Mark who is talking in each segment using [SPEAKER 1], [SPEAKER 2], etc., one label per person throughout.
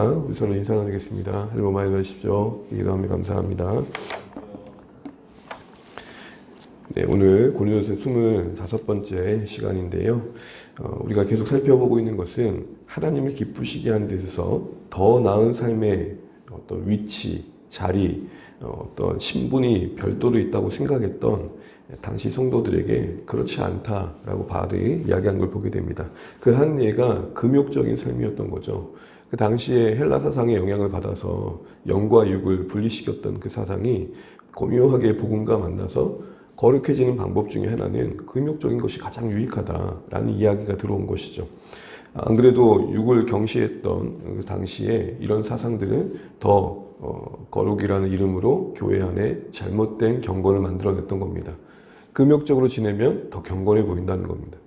[SPEAKER 1] 우리 서로 인사 나누겠습니다. 하늘 많이 도와주십시오. 기도하며 감사합니다. 네, 오늘 고린도서 25번째 시간인데요. 우리가 계속 살펴보고 있는 것은 하나님을 기쁘시게 하는 데 있어서 더 나은 삶의 어떤 위치, 자리, 어떤 신분이 별도로 있다고 생각했던 당시 성도들에게 그렇지 않다라고 바울이 이야기한 걸 보게 됩니다. 그 한 예가 금욕적인 삶이었던 거죠. 그 당시에 헬라 사상의 영향을 받아서 영과 육을 분리시켰던 그 사상이 고묘하게 복음과 만나서 거룩해지는 방법 중에 하나는 금욕적인 것이 가장 유익하다라는 이야기가 들어온 것이죠. 안 그래도 육을 경시했던 그 당시에 이런 사상들은 더 거룩이라는 이름으로 교회 안에 잘못된 경건을 만들어냈던 겁니다. 금욕적으로 지내면 더 경건해 보인다는 겁니다.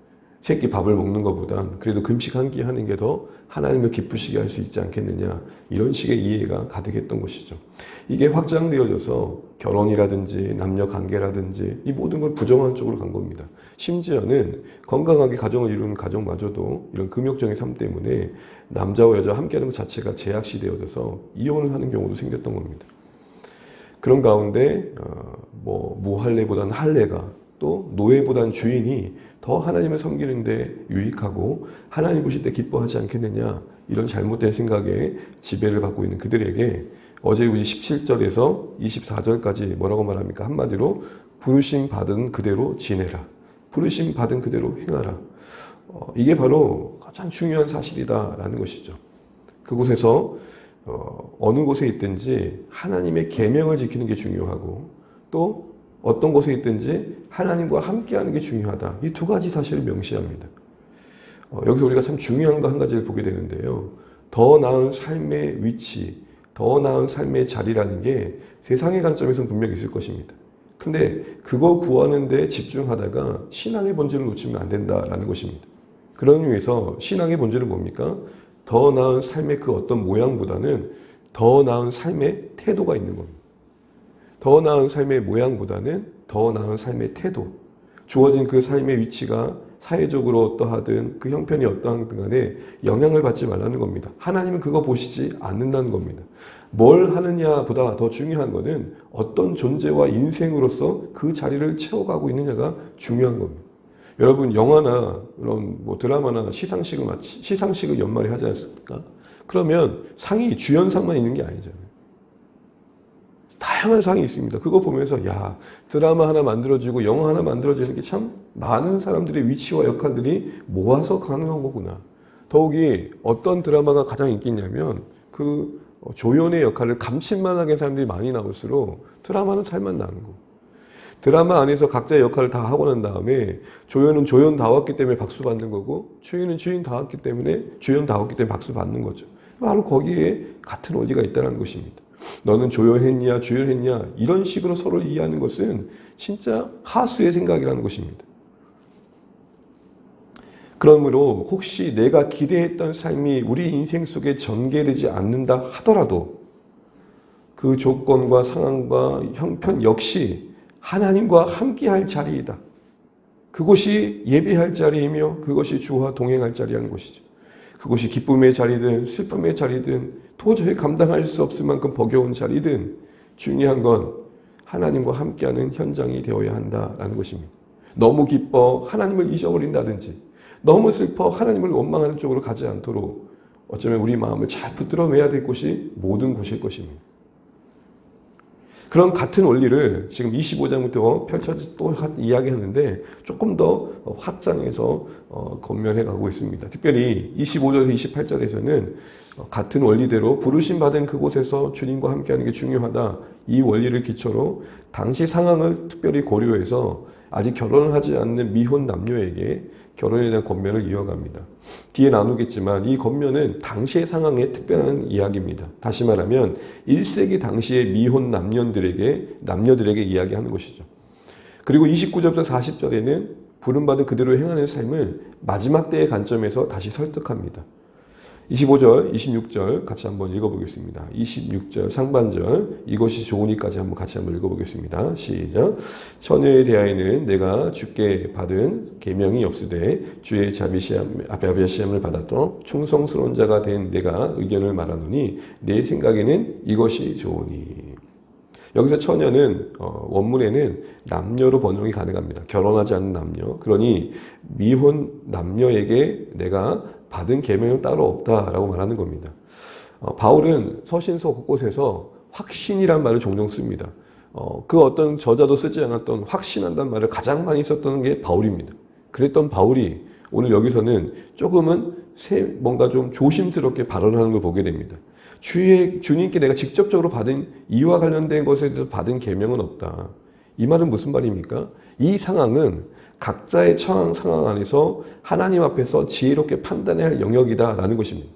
[SPEAKER 1] 새끼 밥을 먹는 것보단 그래도 금식 한 끼 하는 게 더 하나님을 기쁘시게 할 수 있지 않겠느냐, 이런 식의 이해가 가득했던 것이죠. 이게 확장되어져서 결혼이라든지 남녀 관계라든지 이 모든 걸 부정하는 쪽으로 간 겁니다. 심지어는 건강하게 가정을 이루는 가정마저도 이런 금욕적인 삶 때문에 남자와 여자와 함께하는 것 자체가 제약시되어져서 이혼을 하는 경우도 생겼던 겁니다. 그런 가운데 무할례보다는 할례가, 또 노예보다는 주인이 더 하나님을 섬기는데 유익하고 하나님 보실 때 기뻐하지 않겠느냐, 이런 잘못된 생각에 지배를 받고 있는 그들에게 어제 우리 17절에서 24절까지 뭐라고 말합니까? 한마디로 부르심 받은 그대로 지내라, 부르심 받은 그대로 행하라. 이게 바로 가장 중요한 사실이다라는 것이죠. 그곳에서 어느 곳에 있든지 하나님의 계명을 지키는 게 중요하고, 또 어떤 곳에 있든지 하나님과 함께하는 게 중요하다. 이 두 가지 사실을 명시합니다. 여기서 우리가 참 중요한 거 한 가지를 보게 되는데요. 더 나은 삶의 위치, 더 나은 삶의 자리라는 게 세상의 관점에서는 분명히 있을 것입니다. 근데 그거 구하는 데 집중하다가 신앙의 본질을 놓치면 안 된다라는 것입니다. 그런 의미에서 신앙의 본질은 뭡니까? 더 나은 삶의 그 어떤 모양보다는 더 나은 삶의 태도가 있는 겁니다. 더 나은 삶의 모양보다는 더 나은 삶의 태도, 주어진 그 삶의 위치가 사회적으로 어떠하든 그 형편이 어떠하든 간에 영향을 받지 말라는 겁니다. 하나님은 그거 보시지 않는다는 겁니다. 뭘 하느냐보다 더 중요한 것은 어떤 존재와 인생으로서 그 자리를 채워가고 있느냐가 중요한 겁니다. 여러분, 영화나 이런 드라마나 시상식을 연말에 하지 않습니까? 그러면 상이 주연상만 있는 게 아니잖아요. 다양한 상이 있습니다. 그거 보면서 야, 드라마 하나 만들어지고 영화 하나 만들어지는 게 참 많은 사람들의 위치와 역할들이 모아서 가능한 거구나. 더욱이 어떤 드라마가 가장 인기 있냐면 그 조연의 역할을 감칠만하게 사람들이 많이 나올수록 드라마는 살만 나는 거. 드라마 안에서 각자의 역할을 다 하고 난 다음에 조연은 조연다웠기 때문에 박수 받는 거고, 주인은 주인다웠기 때문에 주연다웠기 때문에 박수 받는 거죠. 바로 거기에 같은 원리가 있다는 것입니다. 너는 조연했냐 주연했냐 이런 식으로 서로를 이해하는 것은 진짜 하수의 생각이라는 것입니다. 그러므로 혹시 내가 기대했던 삶이 우리 인생 속에 전개되지 않는다 하더라도 그 조건과 상황과 형편 역시 하나님과 함께할 자리이다. 그곳이 예배할 자리이며 그것이 주와 동행할 자리라는 것이죠. 그것이 기쁨의 자리든 슬픔의 자리든 도저히 감당할 수 없을 만큼 버거운 자리든 중요한 건 하나님과 함께하는 현장이 되어야 한다라는 것입니다. 너무 기뻐 하나님을 잊어버린다든지 너무 슬퍼 하나님을 원망하는 쪽으로 가지 않도록 어쩌면 우리 마음을 잘 붙들어매야 될 곳이 모든 곳일 것입니다. 그런 같은 원리를 지금 25장부터 또 이야기하는데 조금 더 확장해서 건면해 가고 있습니다. 특별히 25절에서 28절에서는 같은 원리대로 부르심 받은 그곳에서 주님과 함께하는 게 중요하다. 이 원리를 기초로 당시 상황을 특별히 고려해서 아직 결혼을 하지 않는 미혼 남녀에게 결혼에 대한 권면을 이어갑니다. 뒤에 나누겠지만 이 권면은 당시의 상황에 특별한 이야기입니다. 다시 말하면 1세기 당시의 미혼 남녀들에게 이야기하는 것이죠. 그리고 29절부터 40절에는 부름받은 그대로 행하는 삶을 마지막 때의 관점에서 다시 설득합니다. 25절, 26절 같이 한번 읽어보겠습니다. 26절 상반절 이것이 좋으니까지 한번 같이 한번 읽어보겠습니다. 시작. 처녀에 대하여는 내가 주께 받은 계명이 없으되 주의 아비시함을 받았던 충성스러운 자가 된 내가 의견을 말하노니 내 생각에는 이것이 좋으니. 여기서 처녀는 원문에는 남녀로 번역이 가능합니다. 결혼하지 않은 남녀. 그러니 미혼 남녀에게 내가 받은 계명은 따로 없다라고 말하는 겁니다. 바울은 서신서 곳곳에서 확신이란 말을 종종 씁니다. 그 어떤 저자도 쓰지 않았던 확신한다는 말을 가장 많이 썼던 게 바울입니다. 그랬던 바울이 오늘 여기서는 조금은 뭔가 좀 조심스럽게 발언하는 걸 보게 됩니다. 주님께 내가 직접적으로 받은 이와 관련된 것에 대해서 받은 계명은 없다. 이 말은 무슨 말입니까? 이 상황은 각자의 처한 상황 안에서 하나님 앞에서 지혜롭게 판단해야 할 영역이다라는 것입니다.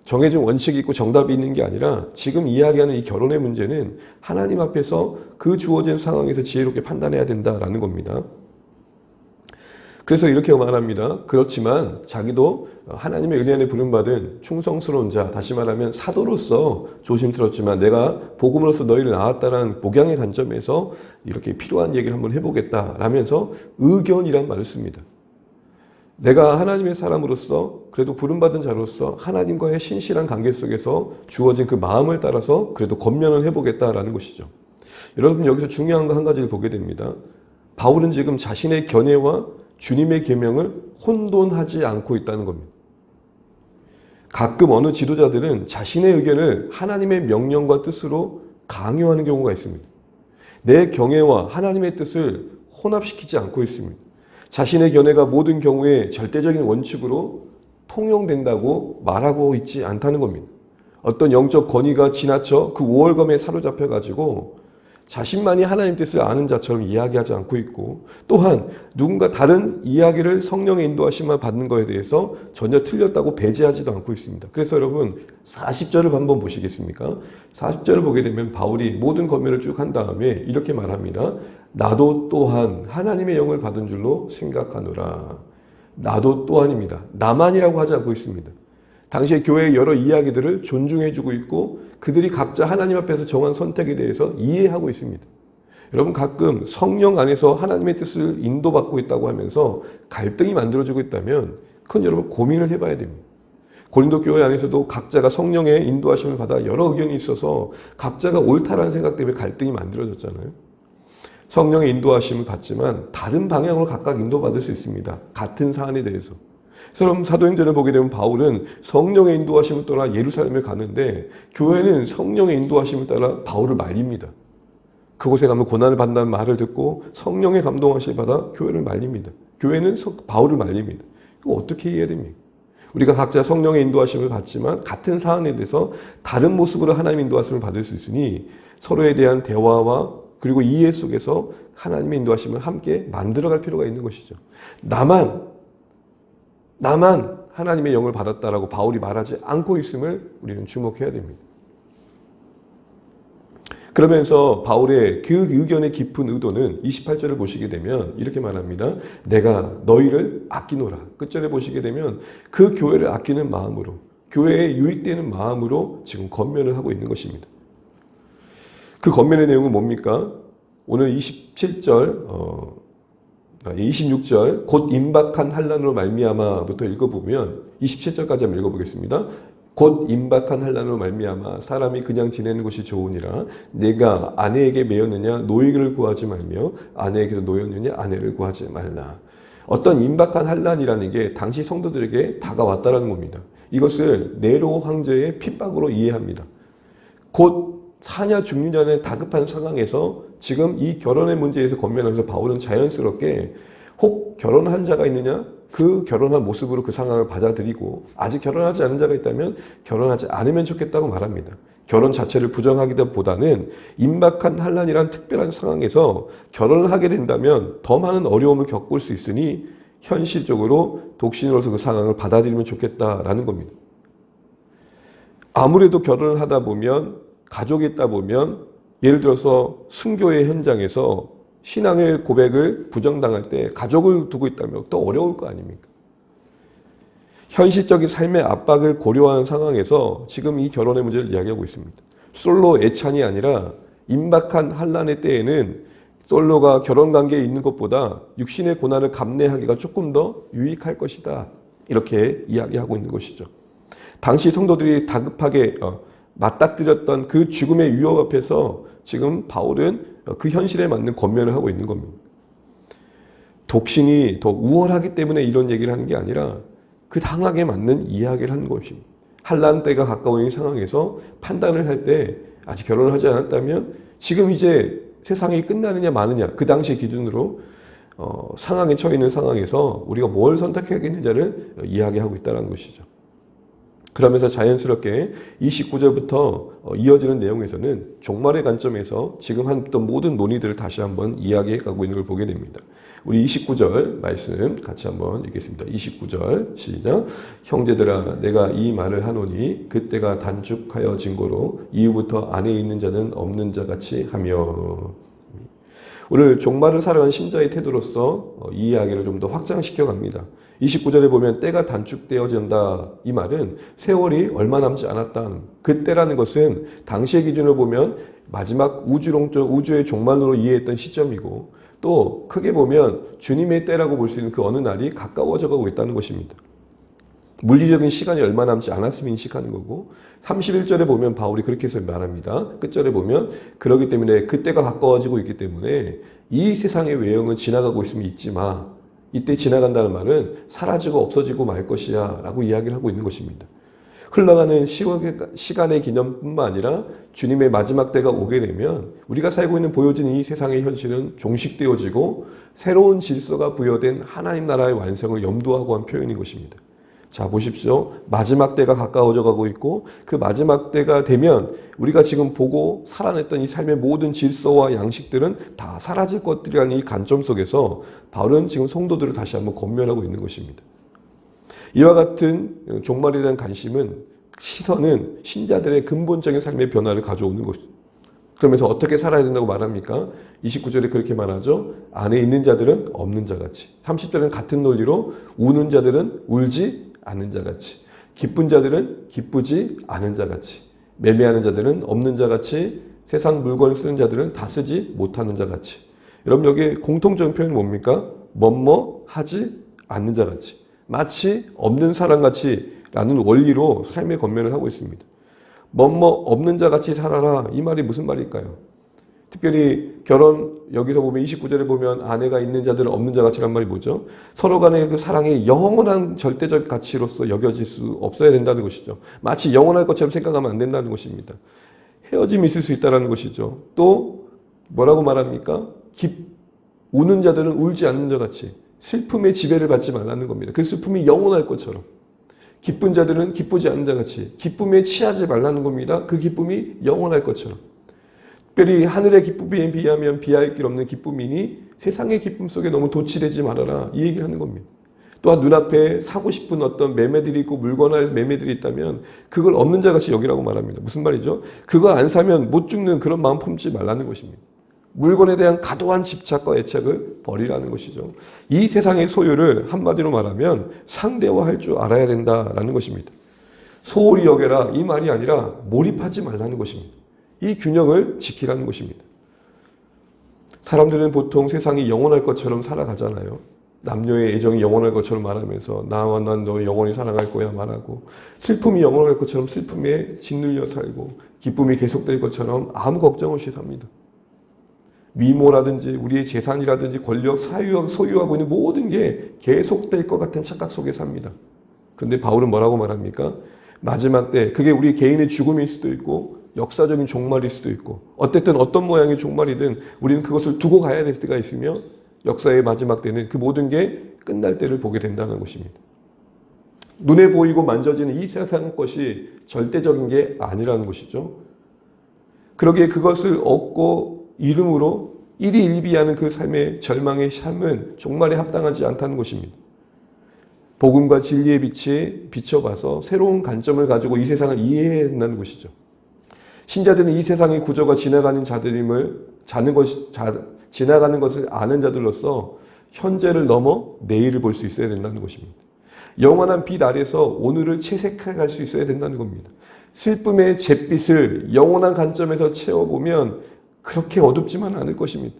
[SPEAKER 1] 정해진 원칙이 있고 정답이 있는 게 아니라 지금 이야기하는 이 결혼의 문제는 하나님 앞에서 그 주어진 상황에서 지혜롭게 판단해야 된다라는 겁니다. 그래서 이렇게 말합니다. 그렇지만 자기도 하나님의 은혜 안에 부름받은 충성스러운 자, 다시 말하면 사도로서 조심스럽지만 내가 복음으로서 너희를 낳았다는 복양의 관점에서 이렇게 필요한 얘기를 한번 해보겠다라면서 의견이란 말을 씁니다. 내가 하나님의 사람으로서 그래도 부름받은 자로서 하나님과의 신실한 관계 속에서 주어진 그 마음을 따라서 그래도 권면을 해보겠다라는 것이죠. 여러분 여기서 중요한 거 한 가지를 보게 됩니다. 바울은 지금 자신의 견해와 주님의 계명을 혼돈하지 않고 있다는 겁니다. 가끔 어느 지도자들은 자신의 의견을 하나님의 명령과 뜻으로 강요하는 경우가 있습니다. 내 경외와 하나님의 뜻을 혼합시키지 않고 있습니다. 자신의 견해가 모든 경우에 절대적인 원칙으로 통용된다고 말하고 있지 않다는 겁니다. 어떤 영적 권위가 지나쳐 그 우월감에 사로잡혀가지고 자신만이 하나님 뜻을 아는 자처럼 이야기하지 않고 있고 또한 누군가 다른 이야기를 성령의 인도하심만 받는 것에 대해서 전혀 틀렸다고 배제하지도 않고 있습니다. 그래서 여러분 40절을 한번 보시겠습니까? 40절을 보게 되면 바울이 모든 권면을 쭉 한 다음에 이렇게 말합니다. 나도 또한 하나님의 영을 받은 줄로 생각하노라. 나도 또한입니다. 나만이라고 하지 않고 있습니다. 당시의 교회의 여러 이야기들을 존중해주고 있고 그들이 각자 하나님 앞에서 정한 선택에 대해서 이해하고 있습니다. 여러분 가끔 성령 안에서 하나님의 뜻을 인도받고 있다고 하면서 갈등이 만들어지고 있다면 그건 여러분 고민을 해봐야 됩니다. 고린도 교회 안에서도 각자가 성령의 인도하심을 받아 여러 의견이 있어서 각자가 옳다라는 생각 때문에 갈등이 만들어졌잖아요. 성령의 인도하심을 받지만 다른 방향으로 각각 인도받을 수 있습니다. 같은 사안에 대해서. 그럼 사도행전을 보게 되면 바울은 성령의 인도하심을 따라 예루살렘에 가는데 교회는 성령의 인도하심을 따라 바울을 말립니다. 그곳에 가면 고난을 받는다는 말을 듣고 성령의 감동하심을 받아 교회를 말립니다. 교회는 바울을 말립니다. 이거 어떻게 이해해야 됩니까? 우리가 각자 성령의 인도하심을 받지만 같은 사안에 대해서 다른 모습으로 하나님의 인도하심을 받을 수 있으니 서로에 대한 대화와 그리고 이해 속에서 하나님의 인도하심을 함께 만들어갈 필요가 있는 것이죠. 나만 하나님의 영을 받았다라고 바울이 말하지 않고 있음을 우리는 주목해야 됩니다. 그러면서 바울의 그 의견의 깊은 의도는 28절을 보시게 되면 이렇게 말합니다. 내가 너희를 아끼노라. 끝절에 보시게 되면 그 교회를 아끼는 마음으로 교회에 유익되는 마음으로 지금 권면을 하고 있는 것입니다. 그 권면의 내용은 뭡니까? 오늘 27절 26절 곧 임박한 환난으로 말미암아부터 읽어보면 27절까지 한번 읽어보겠습니다. 곧 임박한 환난으로 말미암아 사람이 그냥 지내는 것이 좋으니라. 내가 아내에게 매였느냐 노예를 구하지 말며 아내에게도 노였느냐 아내를 구하지 말라. 어떤 임박한 환난이라는 게 당시 성도들에게 다가왔다라는 겁니다. 이것을 네로 황제의 핍박으로 이해합니다. 곧 사냐 죽느냐의 다급한 상황에서 지금 이 결혼의 문제에서 권면하면서 바울은 자연스럽게 혹 결혼한 자가 있느냐? 그 결혼한 모습으로 그 상황을 받아들이고 아직 결혼하지 않은 자가 있다면 결혼하지 않으면 좋겠다고 말합니다. 결혼 자체를 부정하기보다는 임박한 환난이란 특별한 상황에서 결혼을 하게 된다면 더 많은 어려움을 겪을 수 있으니 현실적으로 독신으로서 그 상황을 받아들이면 좋겠다라는 겁니다. 아무래도 결혼을 하다 보면 가족이 있다 보면 예를 들어서 순교의 현장에서 신앙의 고백을 부정당할 때 가족을 두고 있다면 더 어려울 거 아닙니까? 현실적인 삶의 압박을 고려한 상황에서 지금 이 결혼의 문제를 이야기하고 있습니다. 솔로 애찬이 아니라 임박한 환란의 때에는 솔로가 결혼관계에 있는 것보다 육신의 고난을 감내하기가 조금 더 유익할 것이다. 이렇게 이야기하고 있는 것이죠. 당시 성도들이 다급하게 맞닥뜨렸던 그 죽음의 위협 앞에서 지금 바울은 그 현실에 맞는 권면을 하고 있는 겁니다. 독신이 더 우월하기 때문에 이런 얘기를 하는 게 아니라 그 상황에 맞는 이야기를 하는 것입니다. 환란 때가 가까운 이 상황에서 판단을 할 때 아직 결혼을 하지 않았다면 지금 이제 세상이 끝나느냐 마느냐 그 당시의 기준으로 상황에 처해 있는 상황에서 우리가 뭘 선택하겠느냐를 이야기하고 있다는 것이죠. 그러면서 자연스럽게 29절부터 이어지는 내용에서는 종말의 관점에서 지금 했던 모든 논의들을 다시 한번 이야기해 가고 있는 걸 보게 됩니다. 우리 29절 말씀 같이 한번 읽겠습니다. 29절 시작. 형제들아 내가 이 말을 하노니 그때가 단축하여진 고로 이후부터 안에 있는 자는 없는 자 같이 하며. 오늘 종말을 살아가는 신자의 태도로서 이 이야기를 좀 더 확장시켜 갑니다. 29절에 보면 때가 단축되어진다. 이 말은 세월이 얼마 남지 않았다는 그때라는 것은 당시의 기준으로 보면 마지막 우주의 종말로 이해했던 시점이고 또 크게 보면 주님의 때라고 볼 수 있는 그 어느 날이 가까워져 가고 있다는 것입니다. 물리적인 시간이 얼마 남지 않았으면 인식하는 거고 31절에 보면 바울이 그렇게 해서 말합니다. 끝절에 보면 그러기 때문에 그때가 가까워지고 있기 때문에 이 세상의 외형은 지나가고 있으면 잊지 마. 이때 지나간다는 말은 사라지고 없어지고 말 것이야 라고 이야기를 하고 있는 것입니다. 흘러가는 시간의 기념뿐만 아니라 주님의 마지막 때가 오게 되면 우리가 살고 있는 보여진 이 세상의 현실은 종식되어지고 새로운 질서가 부여된 하나님 나라의 완성을 염두하고 한 표현인 것입니다. 자 보십시오. 마지막 때가 가까워져 가고 있고 그 마지막 때가 되면 우리가 지금 보고 살아냈던 이 삶의 모든 질서와 양식들은 다 사라질 것들이라는 이 관점 속에서 바울은 지금 성도들을 다시 한번 권면하고 있는 것입니다. 이와 같은 종말에 대한 관심은 시선은 신자들의 근본적인 삶의 변화를 가져오는 것입니다. 그러면서 어떻게 살아야 된다고 말합니까? 29절에 그렇게 말하죠. 안에 있는 자들은 없는 자같이. 30절은 같은 논리로 우는 자들은 울지 않는 자같이, 기쁜 자들은 기쁘지 않은 자같이, 매매하는 자들은 없는 자같이, 세상 물건을 쓰는 자들은 다 쓰지 못하는 자같이. 여러분 여기 공통적인 표현이 뭡니까? 뭐뭐 하지 않는 자같이, 마치 없는 사람같이 라는 원리로 삶의 권면을 하고 있습니다. 뭐뭐 없는 자같이 살아라. 이 말이 무슨 말일까요? 특별히 결혼 여기서 보면 29절에 보면 아내가 있는 자들은 없는 자 같이란 말이 뭐죠? 서로 간의 그 사랑이 영원한 절대적 가치로서 여겨질 수 없어야 된다는 것이죠. 마치 영원할 것처럼 생각하면 안 된다는 것입니다. 헤어짐이 있을 수 있다는 것이죠. 또 뭐라고 말합니까? 우는 자들은 울지 않는 자 같이 슬픔의 지배를 받지 말라는 겁니다. 그 슬픔이 영원할 것처럼. 기쁜 자들은 기쁘지 않는 자 같이 기쁨에 취하지 말라는 겁니다. 그 기쁨이 영원할 것처럼. 특별히 하늘의 기쁨에 비하면 비할 길 없는 기쁨이니 세상의 기쁨 속에 너무 도취되지 말아라. 이 얘기를 하는 겁니다. 또한 눈앞에 사고 싶은 어떤 매매들이 있고 물건할 매매들이 있다면 그걸 없는 자같이 여기라고 말합니다. 무슨 말이죠? 그거 안 사면 못 죽는 그런 마음 품지 말라는 것입니다. 물건에 대한 과도한 집착과 애착을 버리라는 것이죠. 이 세상의 소유를 한마디로 말하면 상대화할 줄 알아야 된다라는 것입니다. 소홀히 여겨라 이 말이 아니라 몰입하지 말라는 것입니다. 이 균형을 지키라는 것입니다. 사람들은 보통 세상이 영원할 것처럼 살아가잖아요. 남녀의 애정이 영원할 것처럼 말하면서 나와 난 너 영원히 사랑할 거야 말하고 슬픔이 영원할 것처럼 슬픔에 짓눌려 살고 기쁨이 계속될 것처럼 아무 걱정 없이 삽니다. 미모라든지 우리의 재산이라든지 권력, 소유하고 있는 모든 게 계속될 것 같은 착각 속에 삽니다. 그런데 바울은 뭐라고 말합니까? 마지막 때 그게 우리 개인의 죽음일 수도 있고 역사적인 종말일 수도 있고 어쨌든 어떤 모양의 종말이든 우리는 그것을 두고 가야 될 때가 있으며 역사의 마지막 때는 그 모든 게 끝날 때를 보게 된다는 것입니다. 눈에 보이고 만져지는 이 세상 것이 절대적인 게 아니라는 것이죠. 그러기에 그것을 얻고 이름으로 일희일비하는 그 삶의 절망의 삶은 종말에 합당하지 않다는 것입니다. 복음과 진리의 빛에 비춰봐서 새로운 관점을 가지고 이 세상을 이해해야 된다는 것이죠. 신자들은 이 세상의 구조가 지나가는 지나가는 것을 아는 자들로서 현재를 넘어 내일을 볼 수 있어야 된다는 것입니다. 영원한 빛 아래서 오늘을 채색해 갈 수 있어야 된다는 겁니다. 슬픔의 잿빛을 영원한 관점에서 채워보면 그렇게 어둡지만 않을 것입니다.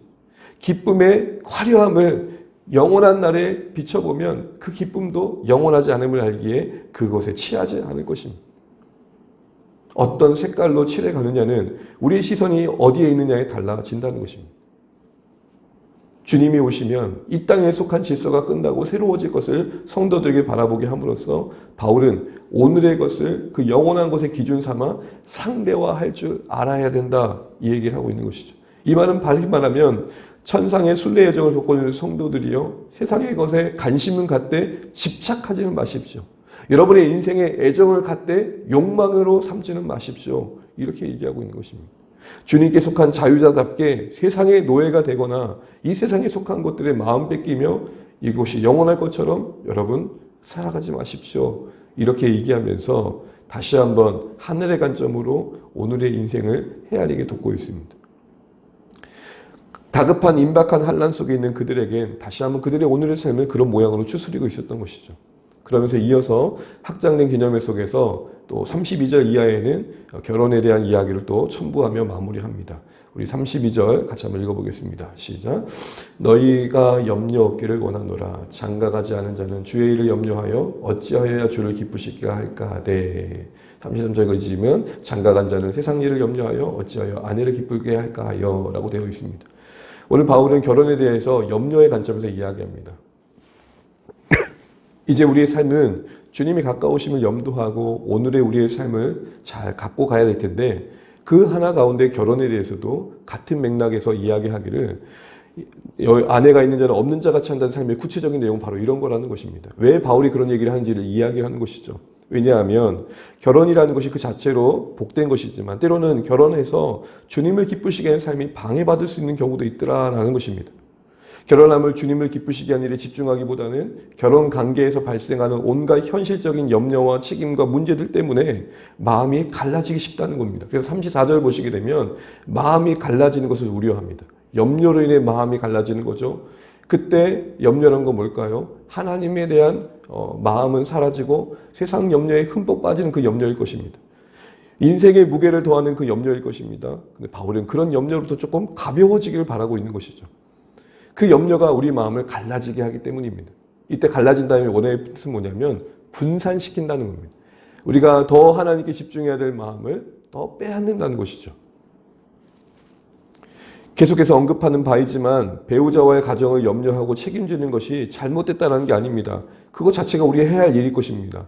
[SPEAKER 1] 기쁨의 화려함을 영원한 날에 비춰보면 그 기쁨도 영원하지 않음을 알기에 그것에 취하지 않을 것입니다. 어떤 색깔로 칠해가느냐는 우리의 시선이 어디에 있느냐에 달라진다는 것입니다. 주님이 오시면 이 땅에 속한 질서가 끝나고 새로워질 것을 성도들에게 바라보게 함으로써 바울은 오늘의 것을 그 영원한 것의 기준 삼아 상대화할 줄 알아야 된다, 이 얘기를 하고 있는 것이죠. 이 말은 발리 말하면 천상의 순례 여정을 겪고 있는 성도들이요, 세상의 것에 관심을 갖되 집착하지는 마십시오. 여러분의 인생에 애정을 갖되 욕망으로 삼지는 마십시오. 이렇게 얘기하고 있는 것입니다. 주님께 속한 자유자답게 세상의 노예가 되거나 이 세상에 속한 것들에 마음 뺏기며 이곳이 영원할 것처럼 여러분 살아가지 마십시오. 이렇게 얘기하면서 다시 한번 하늘의 관점으로 오늘의 인생을 헤아리게 돕고 있습니다. 다급한 임박한 환난 속에 있는 그들에겐 다시 한번 그들의 오늘의 삶을 그런 모양으로 추스리고 있었던 것이죠. 그러면서 이어서 확장된 기념회 속에서 또 32절 이하에는 결혼에 대한 이야기를 또 첨부하며 마무리합니다. 우리 32절 같이 한번 읽어보겠습니다. 시작. 너희가 염려 없기를 원하노라. 장가가지 않은 자는 주의 일을 염려하여 어찌하여야 주를 기쁘시게 할까 하되. 33절 읽으시면 장가간 자는 세상 일을 염려하여 어찌하여 아내를 기쁘게 할까 하여 라고 되어 있습니다. 오늘 바울은 결혼에 대해서 염려의 관점에서 이야기합니다. 이제 우리의 삶은 주님이 가까우심을 염두하고 오늘의 우리의 삶을 잘 갖고 가야 될 텐데 그 하나 가운데 결혼에 대해서도 같은 맥락에서 이야기하기를 아내가 있는 자는 없는 자 같이 한다는 삶의 구체적인 내용은 바로 이런 거라는 것입니다. 왜 바울이 그런 얘기를 하는지를 이야기하는 것이죠. 왜냐하면 결혼이라는 것이 그 자체로 복된 것이지만 때로는 결혼해서 주님을 기쁘시게 하는 삶이 방해받을 수 있는 경우도 있더라라는 것입니다. 결혼함을 주님을 기쁘시게 하는 일에 집중하기보다는 결혼 관계에서 발생하는 온갖 현실적인 염려와 책임과 문제들 때문에 마음이 갈라지기 쉽다는 겁니다. 그래서 34절 보시게 되면 마음이 갈라지는 것을 우려합니다. 염려로 인해 마음이 갈라지는 거죠. 그때 염려라는 건 뭘까요? 하나님에 대한 마음은 사라지고 세상 염려에 흠뻑 빠지는 그 염려일 것입니다. 인생의 무게를 더하는 그 염려일 것입니다. 근데 바울은 그런 염려로부터 조금 가벼워지기를 바라고 있는 것이죠. 그 염려가 우리 마음을 갈라지게 하기 때문입니다. 이때 갈라진다면 원어의 뜻은 뭐냐면 분산시킨다는 겁니다. 우리가 더 하나님께 집중해야 될 마음을 더 빼앗는다는 것이죠. 계속해서 언급하는 바이지만 배우자와의 가정을 염려하고 책임지는 것이 잘못됐다는 게 아닙니다. 그것 자체가 우리가 해야 할 일일 것입니다.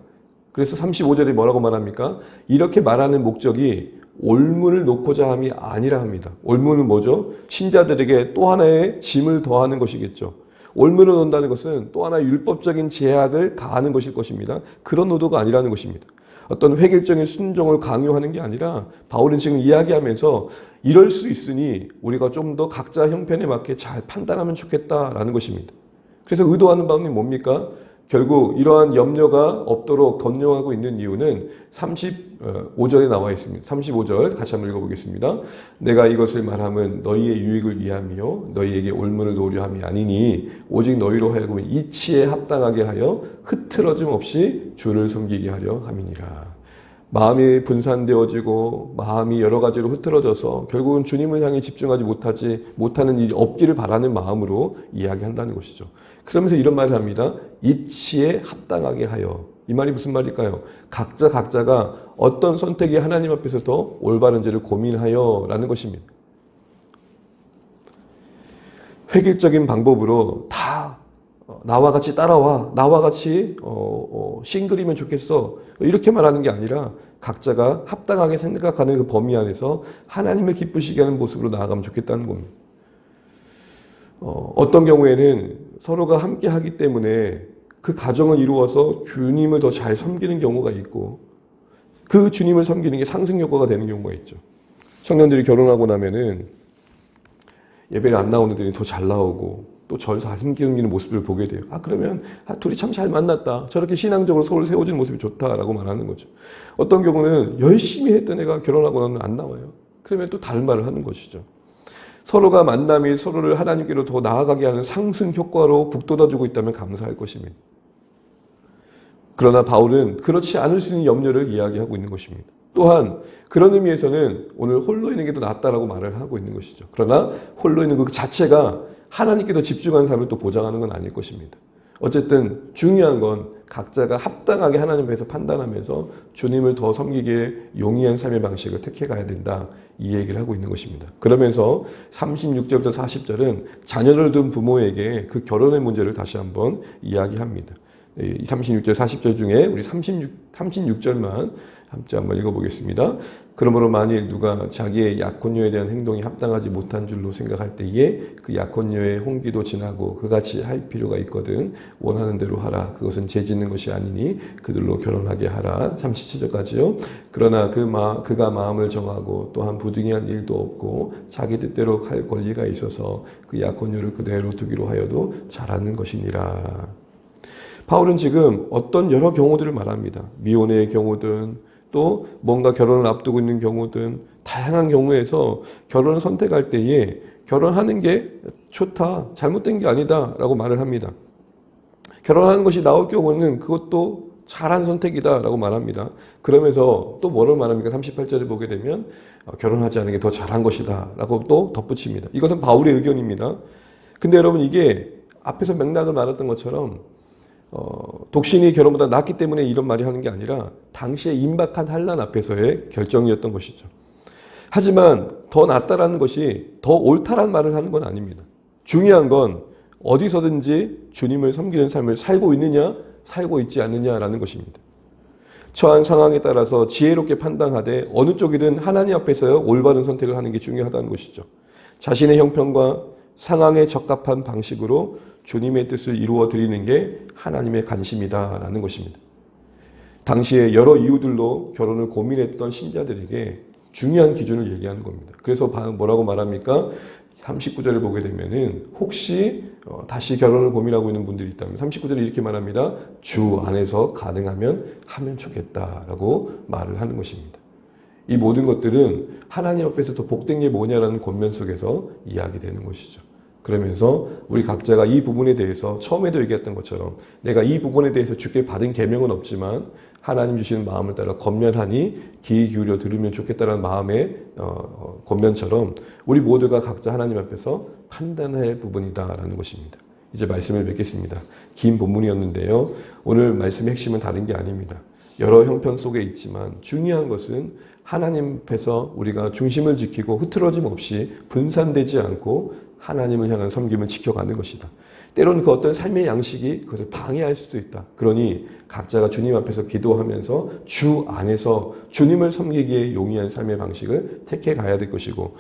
[SPEAKER 1] 그래서 35절에 뭐라고 말합니까? 이렇게 말하는 목적이 올무를 놓고자 함이 아니라 합니다. 올무는 뭐죠? 신자들에게 또 하나의 짐을 더하는 것이겠죠. 올무를 놓는다는 것은 또 하나의 율법적인 제약을 가하는 것일 것입니다. 그런 의도가 아니라는 것입니다. 어떤 획일적인 순종을 강요하는 게 아니라 바울은 지금 이야기하면서 이럴 수 있으니 우리가 좀 더 각자 형편에 맞게 잘 판단하면 좋겠다라는 것입니다. 그래서 의도하는 바는 뭡니까? 결국 이러한 염려가 없도록 권유하고 있는 이유는 35절에 나와 있습니다. 35절 같이 한번 읽어보겠습니다. 내가 이것을 말함은 너희의 유익을 위함이요 너희에게 올무를 놓으려 함이 아니니 오직 너희로 하여금 이치에 합당하게 하여 흐트러짐 없이 주를 섬기게 하려 함이니라. 마음이 분산되어지고 마음이 여러 가지로 흐트러져서 결국은 주님을 향해 집중하지 못하는 일이 없기를 바라는 마음으로 이야기한다는 것이죠. 그러면서 이런 말을 합니다. 입치에 합당하게 하여. 이 말이 무슨 말일까요? 각자가 어떤 선택이 하나님 앞에서 더 올바른지를 고민하여 라는 것입니다. 획일적인 방법으로 다 나와 같이 따라와, 나와 같이 싱글이면 좋겠어, 이렇게 말하는 게 아니라 각자가 합당하게 생각하는 그 범위 안에서 하나님을 기쁘시게 하는 모습으로 나아가면 좋겠다는 겁니다. 어떤 경우에는 서로가 함께 하기 때문에 그 가정을 이루어서 주님을 더 잘 섬기는 경우가 있고 그 주님을 섬기는 게 상승 효과가 되는 경우가 있죠. 청년들이 결혼하고 나면은 예배를 안 나오는 애들이 더 잘 나오고 또 절 잘 섬기는 모습을 보게 돼요. 그러면 둘이 참 잘 만났다. 저렇게 신앙적으로 서로를 세워주는 모습이 좋다라고 말하는 거죠. 어떤 경우는 열심히 했던 애가 결혼하고 나면 안 나와요. 그러면 또 다른 말을 하는 것이죠. 서로가 만남이 서로를 하나님께로 더 나아가게 하는 상승 효과로 북돋아주고 있다면 감사할 것입니다. 그러나 바울은 그렇지 않을 수 있는 염려를 이야기하고 있는 것입니다. 또한 그런 의미에서는 오늘 홀로 있는 게 더 낫다라고 말을 하고 있는 것이죠. 그러나 홀로 있는 그 자체가 하나님께 더 집중하는 삶을 또 보장하는 건 아닐 것입니다. 어쨌든 중요한 건 각자가 합당하게 하나님 앞에서 판단하면서 주님을 더 섬기기에 용이한 삶의 방식을 택해 가야 된다. 이 얘기를 하고 있는 것입니다. 그러면서 36절부터 40절은 자녀를 둔 부모에게 그 결혼의 문제를 다시 한번 이야기합니다. 36절, 40절 중에 우리 36절만 함께 한번 읽어보겠습니다. 그러므로 만일 누가 자기의 약혼녀에 대한 행동이 합당하지 못한 줄로 생각할 때에 그 약혼녀의 홍기도 지나고 그같이 할 필요가 있거든 원하는 대로 하라. 그것은 죄짓는 것이 아니니 그들로 결혼하게 하라. 37절까지요. 그러나 그가 마음을 정하고 또한 부득이한 일도 없고 자기 뜻대로 할 권리가 있어서 그 약혼녀를 그대로 두기로 하여도 잘하는 것이니라. 바울은 지금 어떤 여러 경우들을 말합니다. 미혼의 경우든 또 뭔가 결혼을 앞두고 있는 경우든 다양한 경우에서 결혼을 선택할 때에 결혼하는 게 좋다, 잘못된 게 아니다 라고 말을 합니다. 결혼하는 것이 나올 경우는 그것도 잘한 선택이다 라고 말합니다. 그러면서 또 뭐를 말합니까? 38절에 보게 되면 결혼하지 않은 게 더 잘한 것이다 라고 또 덧붙입니다. 이것은 바울의 의견입니다. 근데 여러분 이게 앞에서 맥락을 말했던 것처럼 독신이 결혼보다 낫기 때문에 이런 말이 하는 게 아니라 당시에 임박한 환난 앞에서의 결정이었던 것이죠. 하지만 더 낫다라는 것이 더 옳다라는 말을 하는 건 아닙니다. 중요한 건 어디서든지 주님을 섬기는 삶을 살고 있느냐 살고 있지 않느냐라는 것입니다. 처한 상황에 따라서 지혜롭게 판단하되 어느 쪽이든 하나님 앞에서 올바른 선택을 하는 게 중요하다는 것이죠. 자신의 형편과 상황에 적합한 방식으로 주님의 뜻을 이루어 드리는 게 하나님의 관심이다라는 것입니다. 당시에 여러 이유들로 결혼을 고민했던 신자들에게 중요한 기준을 얘기하는 겁니다. 그래서 뭐라고 말합니까? 39절을 보게 되면은 혹시 다시 결혼을 고민하고 있는 분들이 있다면 39절에 이렇게 말합니다. 주 안에서 가능하면 하면 좋겠다라고 말을 하는 것입니다. 이 모든 것들은 하나님 앞에서 더 복된 게 뭐냐라는 권면 속에서 이야기되는 것이죠. 그러면서 우리 각자가 이 부분에 대해서 처음에도 얘기했던 것처럼 내가 이 부분에 대해서 주께 받은 계명은 없지만 하나님 주시는 마음을 따라 권면하니 귀 기울여 들으면 좋겠다는 마음의 권면처럼 우리 모두가 각자 하나님 앞에서 판단할 부분이다라는 것입니다. 이제 말씀을 맺겠습니다. 긴 본문이었는데요. 오늘 말씀의 핵심은 다른 게 아닙니다. 여러 형편 속에 있지만 중요한 것은 하나님 앞에서 우리가 중심을 지키고 흐트러짐 없이 분산되지 않고 하나님을 향한 섬김을 지켜가는 것이다. 때로는 그 어떤 삶의 양식이 그것을 방해할 수도 있다. 그러니 각자가 주님 앞에서 기도하면서 주 안에서 주님을 섬기기에 용이한 삶의 방식을 택해 가야 될 것이고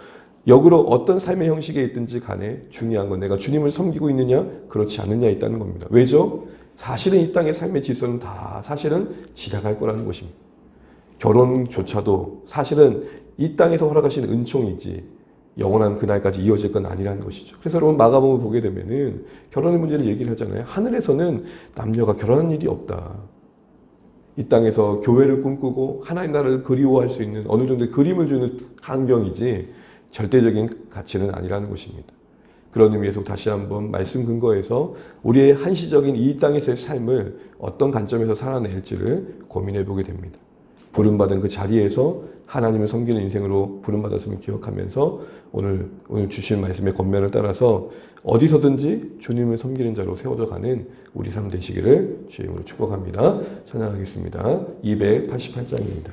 [SPEAKER 1] 역으로 어떤 삶의 형식에 있든지 간에 중요한 건 내가 주님을 섬기고 있느냐 그렇지 않느냐 있다는 겁니다. 왜죠? 사실은 이 땅의 삶의 질서는 다 사실은 지나갈 거라는 것입니다. 결혼조차도 사실은 이 땅에서 허락하신 은총이지 영원한 그날까지 이어질 건 아니라는 것이죠. 그래서 여러분 마가복음을 보게 되면은 결혼의 문제를 얘기를 하잖아요. 하늘에서는 남녀가 결혼한 일이 없다. 이 땅에서 교회를 꿈꾸고 하나님 나라를 그리워할 수 있는 어느 정도의 그림을 주는 환경이지 절대적인 가치는 아니라는 것입니다. 그런 의미에서 다시 한번 말씀 근거에서 우리의 한시적인 이 땅에서의 삶을 어떤 관점에서 살아낼지를 고민해 보게 됩니다. 부름받은 그 자리에서 하나님을 섬기는 인생으로 부름받았음을 기억하면서 오늘 주신 말씀의 권면을 따라서 어디서든지 주님을 섬기는 자로 세워져 가는 우리 삶 되시기를 주의 이름으로 축복합니다. 찬양하겠습니다. 288장입니다.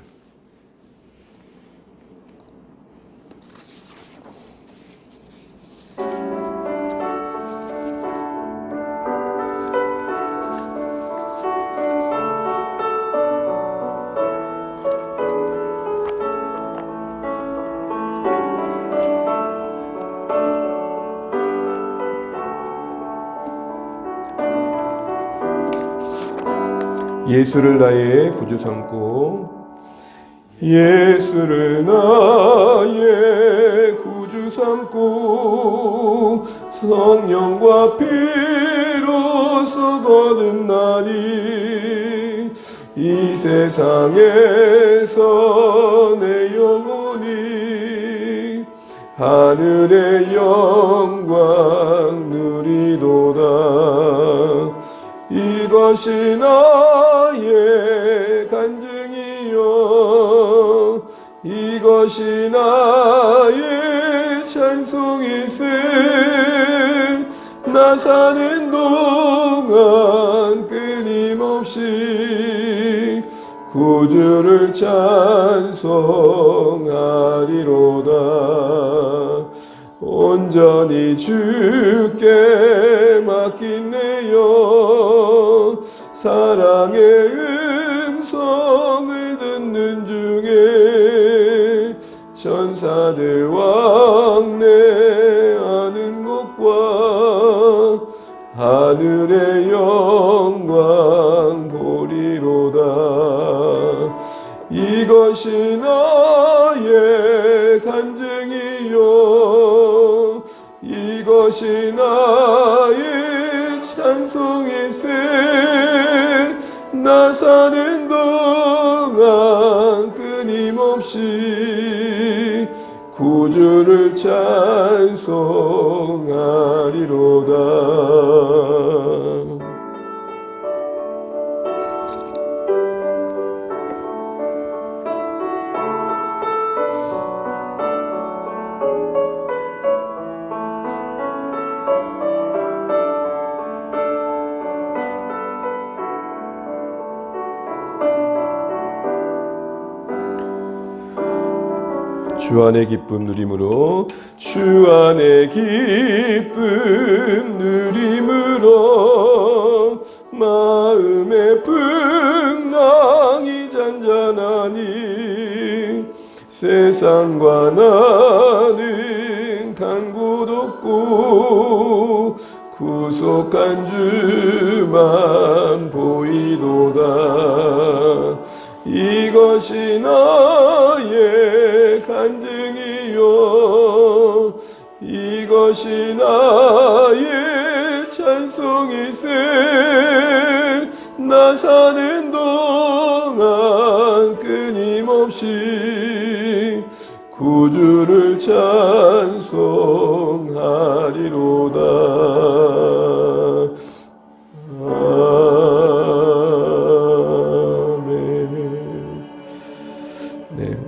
[SPEAKER 1] 예수를 나의 구주 삼고 예수를 나의 구주 삼고 성령과 피로서 거듭나니 이 세상에서 내 영혼이 하늘의 영광 누리도다. 이것이 나의 나의 간증이요 이것이 나의 찬송이세 나 사는 동안 끊임없이 구주를 찬송하리로다 온전히 주께 맡긴 내 영 사랑의 음성을 듣는 중에 천사들 왕래하는 것과 하늘의 영광 보리로다 이것이 나의 간증이요 이것이 나의 찬송이세 나 사는 동안 끊임없이 구주를 찬송하리로다. 주 안의 기쁨 누림으로 주 안의 기쁨 누림으로 마음의 풍랑이 잔잔하니 세상과 나는 간 곳 없고 구속한 주만 보이도다 이것이 나의 간증이요 이것이 나의 찬송이세 나 사는 동안 끊임없이 구주를 찬송하리로다.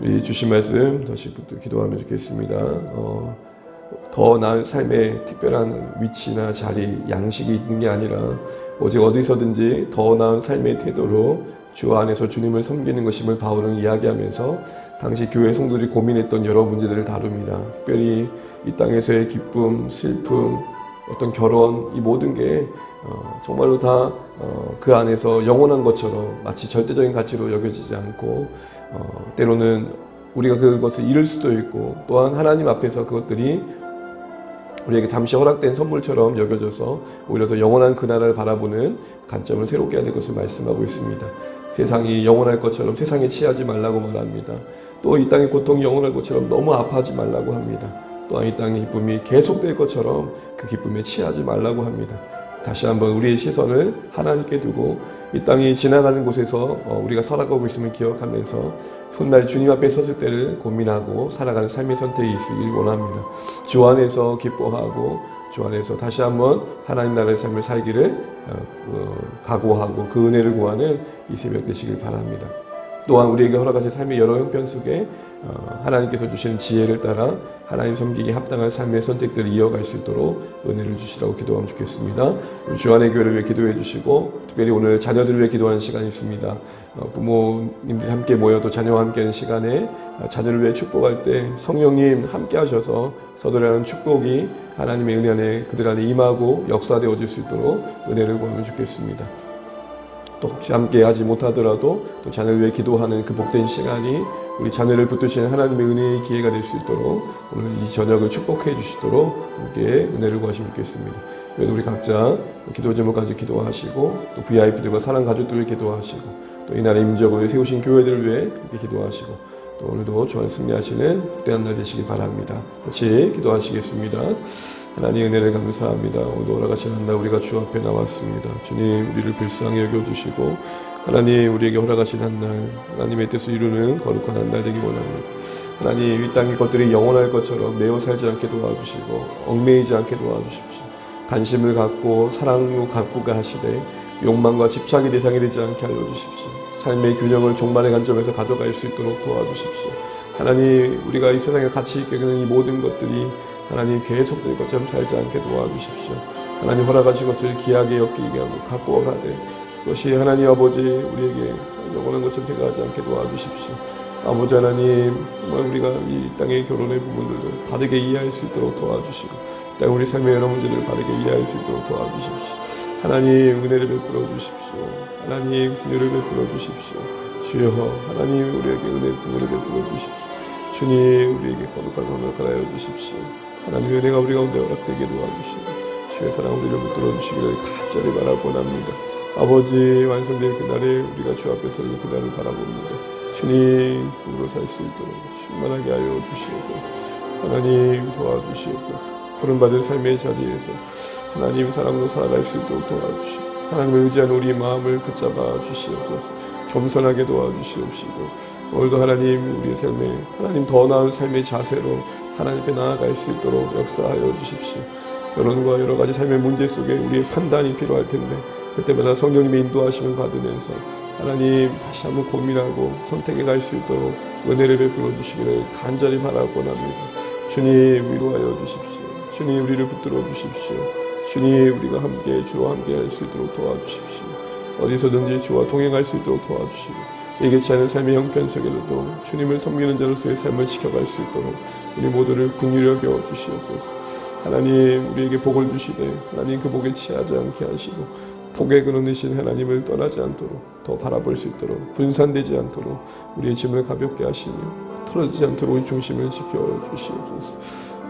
[SPEAKER 1] 우리 주신 말씀 다시 기도하며 듣겠습니다. 더 나은 삶의 특별한 위치나 자리, 양식이 있는 게 아니라 오직 어디서든지 더 나은 삶의 태도로 주 안에서 주님을 섬기는 것임을 바울은 이야기하면서 당시 교회 성도들이 고민했던 여러 문제들을 다룹니다. 특별히 이 땅에서의 기쁨, 슬픔, 어떤 결혼, 이 모든 게 정말로 다 그 안에서 영원한 것처럼 마치 절대적인 가치로 여겨지지 않고 때로는 우리가 그것을 잃을 수도 있고 또한 하나님 앞에서 그것들이 우리에게 잠시 허락된 선물처럼 여겨져서 오히려 더 영원한 그 나라를 바라보는 관점을 새롭게 해야 될 것을 말씀하고 있습니다. 세상이 영원할 것처럼 세상에 취하지 말라고 말합니다. 또 이 땅의 고통이 영원할 것처럼 너무 아파하지 말라고 합니다. 또한 이 땅의 기쁨이 계속될 것처럼 그 기쁨에 취하지 말라고 합니다. 다시 한번 우리의 시선을 하나님께 두고 이 땅이 지나가는 곳에서 우리가 살아가고 있음을 기억하면서 훗날 주님 앞에 섰을 때를 고민하고 살아가는 삶의 선택이 있으길 원합니다. 주 안에서 기뻐하고 주 안에서 다시 한번 하나님 나라의 삶을 살기를 각오하고 그 은혜를 구하는 이 새벽 되시길 바랍니다. 또한 우리에게 허락하신 삶의 여러 형편 속에 하나님께서 주시는 지혜를 따라 하나님 섬기기에 합당한 삶의 선택들을 이어갈 수 있도록 은혜를 주시라고 기도하면 좋겠습니다. 주 안의 교회를 위해 기도해 주시고 특별히 오늘 자녀들을 위해 기도하는 시간이 있습니다. 부모님들이 함께 모여도 자녀와 함께하는 시간에 자녀를 위해 축복할 때 성령님 함께 하셔서 서둘러는 축복이 하나님의 은혜 안에 그들 안에 임하고 역사되어질 수 있도록 은혜를 구하면 좋겠습니다. 또 혹시 함께 하지 못하더라도 또 자녀를 위해 기도하는 그 복된 시간이 우리 자녀를 붙드시는 하나님의 은혜의 기회가 될 수 있도록 오늘 이 저녁을 축복해 주시도록 함께 은혜를 구하시면 좋겠습니다. 우리 각자 기도 제목 가지고 기도하시고 또 VIP들과 사랑 가족들을 기도하시고 또 이 나라의 임적을 세우신 교회들을 위해 그렇게 기도하시고 또 오늘도 주 안에 승리하시는 복된 날 되시기 바랍니다. 같이 기도하시겠습니다. 하나님 은혜를 감사합니다. 오늘 허락하신 날 우리가 주 앞에 나왔습니다. 주님 우리를 불쌍히 여겨주시고 하나님 우리에게 허락하신 한날 하나님의 뜻을 이루는 거룩한 한날 되기 원합니다. 하나님 이 땅의 것들이 영원할 것처럼 매어 살지 않게 도와주시고 얽매이지 않게 도와주십시오. 관심을 갖고 사랑으로 가꾸게 하시되 욕망과 집착의 대상이 되지 않게 하여 주십시오. 삶의 균형을 종말의 관점에서 가져갈 수 있도록 도와주십시오. 하나님, 우리가 이 세상에 가치 있게 여기는 이 모든 것들이 하나님 계속될 것처럼 살지 않게 도와주십시오. 하나님 허락하신 것을 귀하게 여기게 하고 갖고 가되 그것이 하나님 아버지 우리에게 영원한 것처럼 생각하지 않게 도와주십시오. 아버지 하나님, 정말 우리가 이 땅의 결혼의 부분들도 바르게 이해할 수 있도록 도와주시고 땅 우리 삶의 여러 문제들을 바르게 이해할 수 있도록 도와주십시오. 하나님 은혜를 베풀어 주십시오. 하나님 긍휼을 베풀어 주십시오. 주여 하나님 우리에게 은혜를 베풀어 주십시오. 주님 우리에게 거룩한 마음을 허락하여 주십시오. 하나님의 은혜가 우리 가운데 허락되게 도와주시고 주의 사랑 우리를 붙들어 주시기를 간절히 바라고납니다. 아버지 완성될 그날에 우리가 주 앞에 서는 그날을 바라봅니다. 주님 꿈으로 살 수 있도록 충만하게 하여 주시옵소서. 하나님 도와주시옵소서. 부름받은 삶의 자리에서 하나님 사랑으로 살아갈 수 있도록 도와주시고 하나님을 의지하는 우리 마음을 붙잡아 주시옵소서. 겸손하게 도와주시옵시고 오늘도 하나님 우리의 삶에 하나님 더 나은 삶의 자세로 하나님께 나아갈 수 있도록 역사하여 주십시오. 결혼과 여러 가지 삶의 문제 속에 우리의 판단이 필요할 텐데 그때마다 성령님의 인도하심을 받으면서 하나님 다시 한번 고민하고 선택해 갈 수 있도록 은혜를 베풀어 주시기를 간절히 바라곤 합니다. 주님 위로하여 주십시오. 주님 우리를 붙들어 주십시오. 주님 우리가 함께 주와 함께 할 수 있도록 도와주십시오. 어디서든지 주와 동행할 수 있도록 도와주시고 예기치 않은 삶의 형편 속에서도 주님을 섬기는 자로서의 삶을 지켜갈 수 있도록 우리 모두를 긍휼히 여겨 주시옵소서. 하나님 우리에게 복을 주시되 하나님 그 복에 취하지 않게 하시고 복의 근원이신 하나님을 떠나지 않도록 더 바라볼 수 있도록 분산되지 않도록 우리의 짐을 가볍게 하시며 틀어지지 않도록 우리 중심을 지켜주시옵소서.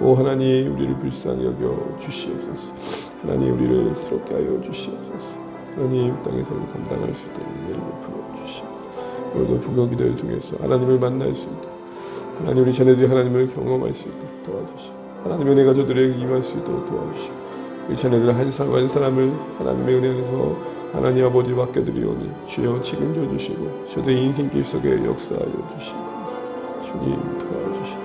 [SPEAKER 1] 오 하나님 우리를 불쌍히 여겨 주시옵소서. 하나님 우리를 새롭게 하여 주시옵소서. 하나님 땅에서 감당할 수 있도록 은혜를 베풀어 주시옵소서. 오늘도 부경 기도를 통해서 하나님을 만날 수 있도록 하나님 우리 자녀들이 하나님을 경험할 수 있도록 도와주시고 하나님의 은혜가 저들에게 임할 수 있도록 도와주시고 우리 자녀들 한 사람 한 사람을 하나님의 은혜 안에서 하나님 아버지 맡겨드리오니 주여 책임져 주시고 저들의 인생길 속에 역사하여 주시옵소서. 주님 도와주시옵소서.